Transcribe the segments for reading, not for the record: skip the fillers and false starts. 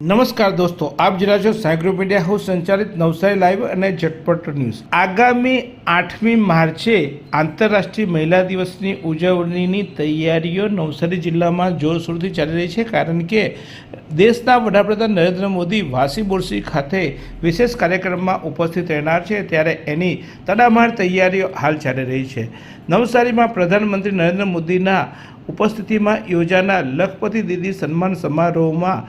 નમસ્કાર દોસ્તો, આપ જોઈ રહ્યા છો સાઈ ગ્રુપ મીડિયા હાઉસ સંચાલિત નવસારી લાઈવ અને ઝટપટ ન્યૂઝ। આગામી 8મી માર્ચે આંતરરાષ્ટ્રીય મહિલા દિવસની ઉજવણીની તૈયારીઓ નવસારી જિલ્લામાં જોરશોરથી ચાલી રહી છે, કારણ કે દેશના વડાપ્રધાન નરેન્દ્ર મોદી વાસી બોરસી ખાતે વિશેષ કાર્યક્રમમાં ઉપસ્થિત રહેનાર છે, ત્યારે એની તડામાર તૈયારીઓ હાલ ચાલી રહી છે। નવસારીમાં પ્રધાનમંત્રી નરેન્દ્ર મોદીના ઉપસ્થિતિમાં યોજાનાર લખપતિ દીદી સન્માન સમારોહમાં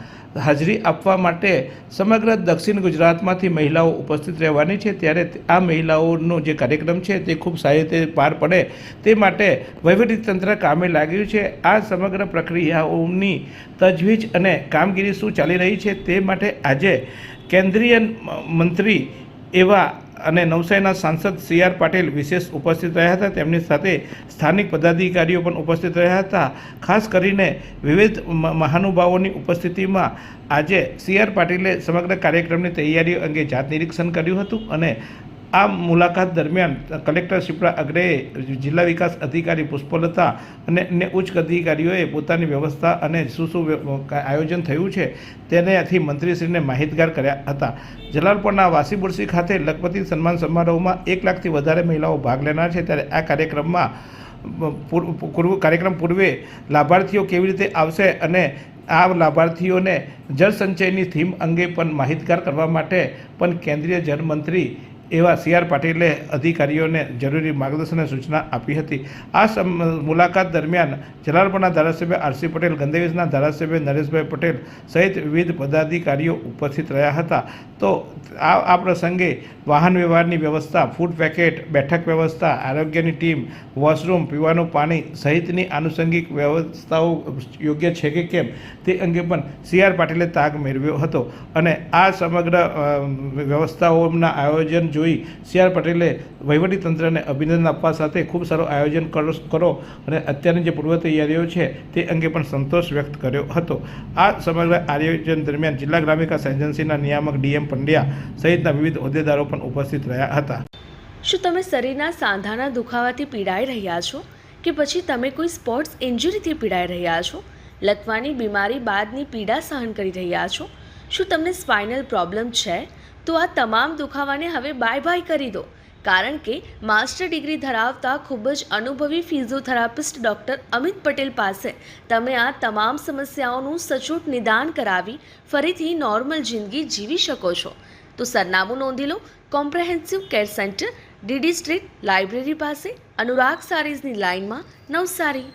હાજરી આપવા માટે સમગ્ર દક્ષિણ ગુજરાતમાંથી મહિલાઓ ઉપસ્થિત રહેવાની છે, ત્યારે આ મહિલાઓનો જે કાર્યક્રમ છે તે ખૂબ સારી રીતે પાર પડે તે માટે વહીવટીતંત્ર કામે લાગ્યું છે। આ સમગ્ર પ્રક્રિયાઓની તજવીજ અને કામગીરી શું ચાલી રહી છે તે માટે આજે કેન્દ્રીય મંત્રી એવા અને નવસારીના સાંસદ સી.આર. પાટીલ વિશેષ ઉપસ્થિત રહ્યા હતા। તેમની સાથે સ્થાનિક પદાધિકારીઓ પણ ઉપસ્થિત રહ્યા હતા। ખાસ કરીને વિવિધ મહાનુભાવોની ઉપસ્થિતિમાં આજે સી.આર. પાટીલે સમગ્ર કાર્યક્રમની તૈયારીઓ અંગે જાત નિરીક્ષણ કર્યું હતું અને આ મુલાકાત દરમિયાન કલેક્ટર શિપ્રા અગ્રેએ જિલ્લા વિકાસ અધિકારી પુષ્પલતા અને અન્ય ઉચ્ચ અધિકારીઓએ પોતાની વ્યવસ્થા અને શું આયોજન થયું છે તેનાથી મંત્રીશ્રીને માહિતગાર કર્યા હતા। જલાલપોરના વાસી બોરસી ખાતે લખપતિ સન્માન સમારોહમાં 1 લાખથી વધારે મહિલાઓ ભાગ લેનાર છે, ત્યારે આ કાર્યક્રમ પૂર્વે લાભાર્થીઓ કેવી રીતે આવશે અને આ લાભાર્થીઓને જળ સંચયની થીમ અંગે પણ માહિતગાર કરવા માટે પણ કેન્દ્રીય જળમંત્રી એવા સી.આર. પાટીલે અધિકારીઓને જરૂરી માર્ગદર્શન અને સૂચના આપી હતી। આ મુલાકાત દરમિયાન જલાલપોરના ધારાસભ્ય આર.સી. પટેલ, ગંદેવીસના ધારાસભ્ય નરેશભાઈ પટેલ સહિત વિવિધ પદાધિકારીઓ ઉપસ્થિત રહ્યા હતા। તો આ પ્રસંગે વાહન વ્યવહારની વ્યવસ્થા, ફૂડ પેકેટ, બેઠક વ્યવસ્થા, આરોગ્યની ટીમ, વોશરૂમ, પીવાનું પાણી સહિતની આનુષંગિક વ્યવસ્થાઓ યોગ્ય છે કે કેમ તે અંગે પણ સી.આર. પાટીલે તાગ મેળવ્યો હતો અને આ સમગ્ર વ્યવસ્થાઓના આયોજન જોઈ સી.આર. પટેલે વહીવટીતંત્રને અભિનંદન આપવા સાથે ખૂબ સારું આયોજન કરો અને અત્યારની જે પૂર્વ તૈયારીઓ છે તે અંગે પણ સંતોષ વ્યક્ત કર્યો હતો। આ સમગ્ર આયોજન દરમિયાન જિલ્લા ગ્રામ્ય વિકાસ એજન્સીના નિયામક ડી.એમ. પંડ્યા સહિતના વિવિધ હોદ્દેદારો પણ ઉપસ્થિત રહ્યા હતા। શું તમે શરીરના સાંધાના દુખાવાથી પીડાઈ રહ્યા છો કે પછી તમે કોઈ સ્પોર્ટ્સ ઇન્જરીથી પીડાઈ રહ્યા છો? લકવાની બીમારી બાદની પીડા સહન કરી રહ્યા છો? શું તમને સ્પાઇનલ પ્રોબ્લેમ છે? તો આ તમામ દુખાવાને હવે બાય કરી દો, કારણ કે માસ્ટર ડિગ્રી ધરાવતા ખૂબ જ અનુભવી ફિઝિયોથેરાપિસ્ટ ડૉક્ટર અમિત પટેલ પાસે તમે આ તમામ સમસ્યાઓનું સચોટ નિદાન કરાવી ફરીથી નોર્મલ જિંદગી જીવી શકો છો। તો સરનામું નોંધી લો, comprehensive care centre, DD street, library પાસે, અનુરાગ સારીઝની લાઇનમાં, નવસારી।